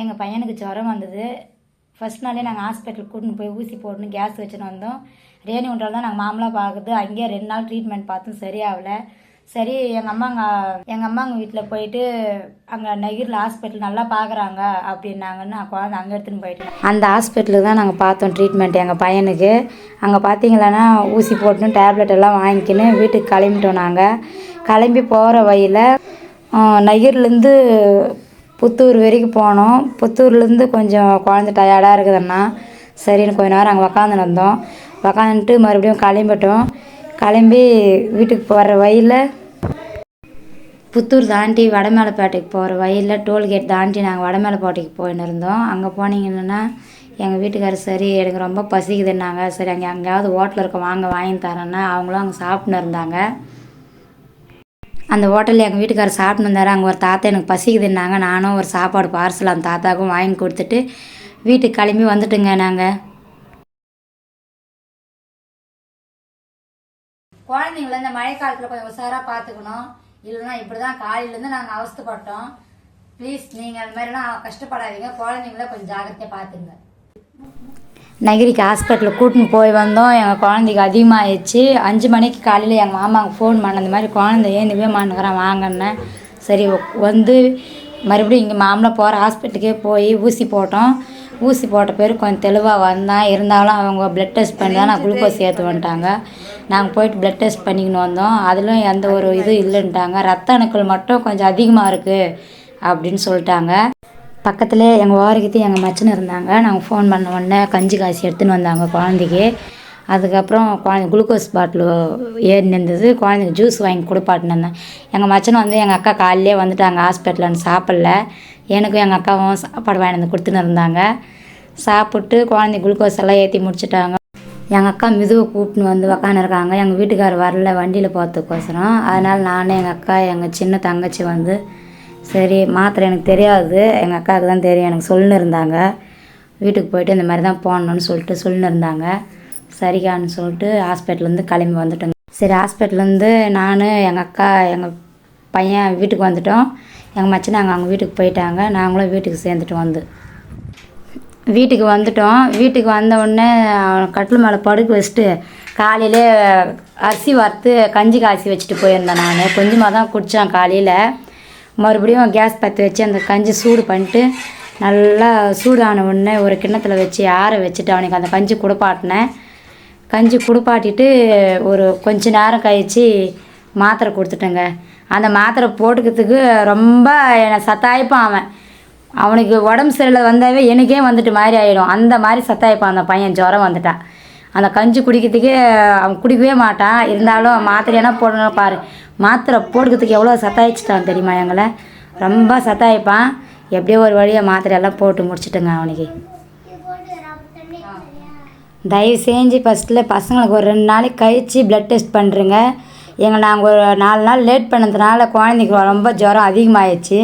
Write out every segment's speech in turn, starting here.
எங்கள் பையனுக்கு ஜுரம் வந்தது. ஃபஸ்ட் நாளே நாங்கள் ஹாஸ்பிட்டலுக்கு கூட்டின்னு போய் ஊசி போடணும் கேஸ் வச்சுன்னு வந்தோம். ரேணிகுண்டாவில் தான் நாங்கள் மாமலாக பார்க்குறது. அங்கேயே 2 நாள் ட்ரீட்மெண்ட் பார்த்தோம், சரியாகல. சரி எங்கள் அம்மாங்க வீட்டில் போயிட்டு அங்கே நகரில் ஹாஸ்பிட்டல் நல்லா பார்க்குறாங்க அப்படின்னாங்கன்னு குழந்தை அங்கே எடுத்துன்னு போயிட்டேன். அந்த ஹாஸ்பிட்டலுக்கு தான் நாங்கள் பார்த்தோம் ட்ரீட்மெண்ட் எங்கள் பையனுக்கு. அங்கே பார்த்தீங்களான்னா ஊசி போட்டுன்னு டேப்லெட் எல்லாம் வாங்கிக்கின்னு வீட்டுக்கு கிளம்பிட்டோம். நாங்கள் கிளம்பி போகிற வழியில் நகர்லேருந்து புத்தூர் வரைக்கும் போனோம். புத்தூர்லேருந்து கொஞ்சம் குழந்தை டயர்டாக இருக்குதுன்னா சரின்னு கொஞ்ச நேரம் அங்கே உக்காந்துன்னு இருந்தோம். உக்காந்துட்டு மறுபடியும் கிளம்பிட்டோம். கிளம்பி வீட்டுக்கு போகிற வழியில் புத்தூர் தாண்டி வடமேலப்பேட்டைக்கு போகிற வழியில் டோல்கேட் தாண்டி நாங்கள் வடமேலப்பேட்டைக்கு போயின்னு இருந்தோம். அங்கே போனீங்கன்னா எங்கள் வீட்டுக்காரர் சரி எனக்கு ரொம்ப பசிக்குதுன்னாங்க. சரி அங்கே எங்கேயாவது ஹோட்டலில் இருக்க வாங்கி தரேன்னா அவங்களும் அங்கே சாப்பிட்ன்னு இருந்தாங்க. அந்த ஹோட்டலில் எங்கள் வீட்டுக்காரர் சாப்பிட்ன்னு இருந்தார். அங்கே ஒரு தாத்தா எனக்கு பசிக்குதுன்னாங்க. நானும் ஒரு சாப்பாடு பார்சல் அந்த தாத்தாவுக்கும் வாங்கி கொடுத்துட்டு வீட்டுக்கு கிளம்பி வந்துட்டுங்க. நாங்கள் குழந்தைங்கள இந்த மழை காலத்தில் கொஞ்சம் உஷாராக பார்த்துக்கணும். இல்லைன்னா இப்படி தான் காலையிலேருந்து நாங்கள் அவஸ்தைப்பட்டோம். ப்ளீஸ் நீங்கள் அது மாதிரிலாம் கஷ்டப்படாதீங்க. குழந்தைங்கள கொஞ்சம் ஜாகிரதையாக பார்த்துங்க. நகிரிக்கு ஹாஸ்பிட்டலுக்கு கூட்டின்னு போய் வந்தோம். எங்கள் குழந்தைக்கு அதிகமாகிடுச்சு. 5 மணிக்கு காலையில் எங்கள் மாமாவுக்கு ஃபோன் பண்ண இந்த மாதிரி குழந்தை ஏந்துவே மாட்டேங்கிறான் வாங்கன்னேன். சரி வந்து மறுபடியும் இங்கே மாமலை போகிற ஹாஸ்பிட்டலுக்கே போய் ஊசி போட்டோம். ஊசி போட்ட பேர் கொஞ்சம் தெளிவாக வந்தான். இருந்தாலும் அவங்க ப்ளட் டெஸ்ட் பண்ணி தான் நான் குளுக்கோஸ் ஏற்று வந்துட்டாங்க. நாங்கள் போயிட்டு ப்ளட் டெஸ்ட் பண்ணிக்கின்னு வந்தோம். அதிலும் எந்த ஒரு இதுவும் இல்லைன்ட்டாங்க. ரத்த அணுக்கள் மட்டும் கொஞ்சம் அதிகமாக இருக்குது அப்படின்னு சொல்லிட்டாங்க. பக்கத்துலேயே எங்கள் ஓரக்கிட்டே எங்கள் மச்சின்னு இருந்தாங்க. நாங்கள் ஃபோன் பண்ண உடனே கஞ்சி காசி எடுத்துன்னு வந்தாங்க குழந்தைக்கு. அதுக்கப்புறம் குழந்தை குளுக்கோஸ் பாட்டில் ஏறி இருந்தது. குழந்தைக்கு ஜூஸ் வாங்கி கொடுப்பாட்டுன்னு இருந்தேன். எங்கள் மச்சனை வந்து எங்கள் அக்கா காலையிலே வந்துட்டாங்க ஹாஸ்பிட்டலில். சாப்பிடல. எனக்கும் எங்கள் அக்காவும் சாப்பாடு வாங்கி வந்து கொடுத்துன்னு இருந்தாங்க. சாப்பிட்டு குழந்தை குளுக்கோஸ் எல்லாம் ஏற்றி முடிச்சுட்டாங்க. எங்கள் அக்கா மெதுவை கூப்பிட்டுன்னு வந்து உக்காந்துருக்காங்க. எங்கள் வீட்டுக்காரர் வரல வண்டியில் போகிறதுக்கோசரம். அதனால் நான் எங்கள் அக்கா எங்கள் சின்ன தங்கச்சி வந்து சரி மாத்திரை எனக்கு தெரியாது, எங்கள் அக்காவுக்கு தான் தெரியும், எனக்கு சொல்லின்னு இருந்தாங்க. வீட்டுக்கு போய்ட்டு இந்த மாதிரி தான் போடணுன்னு சொல்லிட்டு சொல்லின்னு இருந்தாங்க. சரிக்கான்னு சொல்லிட்டு ஹாஸ்பிட்டல்லேருந்து கிளம்பி வந்துட்டோங்க. சரி ஹாஸ்பிட்டல்லேருந்து நான் எங்கள் அக்கா எங்கள் பையன் வீட்டுக்கு வந்துட்டோம். எங்கள் மச்சினை அவங்க வீட்டுக்கு போயிட்டாங்க. நாங்களும் வீட்டுக்கு சேர்ந்துட்டு வீட்டுக்கு வந்துட்டோம். வீட்டுக்கு வந்த உடனே கட்டில் மேலே படுக்க வச்சுட்டு காலையிலே அரிசி வறுத்து கஞ்சி காய்ச்சி வச்சுட்டு போயிருந்தேன். நான் கொஞ்சமாக தான் குடித்தேன் காலையில். மறுபடியும் கேஸ் பற்றி வச்சு அந்த கஞ்சி சூடு பண்ணிட்டு நல்லா சூடான உடனே ஒரு கிண்ணத்தில் வச்சு ஆற வச்சுட்டு அவனுக்கு அந்த கஞ்சி குடுப்பாட்டினேன். கஞ்சி குடுப்பாட்டிட்டு ஒரு கொஞ்ச நேரம் கழித்து மாத்திரை கொடுத்துட்டேங்க. அந்த மாத்திரை போட்டுக்கிறதுக்கு ரொம்ப என்னை சத்தாய்ப்பான். அவனுக்கு உடம்பு சரியில்லை வந்தாவே எனக்கே வந்துட்டு மாதிரி ஆகிடும். அந்த மாதிரி சத்தாய்ப்பான் அந்த பையன். ஜுரம் வந்துட்டான். அந்த கஞ்சி குடிக்கிறதுக்கே அவன் குடிக்கவே மாட்டான். இருந்தாலும் மாத்திரைனா போடணும் பாரு. மாத்திரை போடுக்கிறதுக்கு எவ்வளோ சத்தாயிச்சுட்டான் தெரியுமா எங்களை. ரொம்ப சத்தாய்ப்பான். எப்படியோ ஒரு வழியாக மாத்திரையெல்லாம் போட்டு முடிச்சுட்டுங்க அவனுக்கு. தயவு செஞ்சு ஃபஸ்ட்டில் பசங்களுக்கு ஒரு 2 நாளைக்கு கழித்து ப்ளட் டெஸ்ட் பண்ணுறேங்க. நாங்கள் ஒரு 4 நாள் லேட் பண்ணதுனால குழந்தைக்கு ரொம்ப ஜுரம் அதிகமாகிடுச்சு.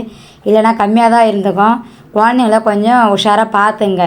இல்லைனா கம்மியாக தான் இருந்துக்கும். குழந்தைங்கள கொஞ்சம் உஷாராக பார்த்துங்க.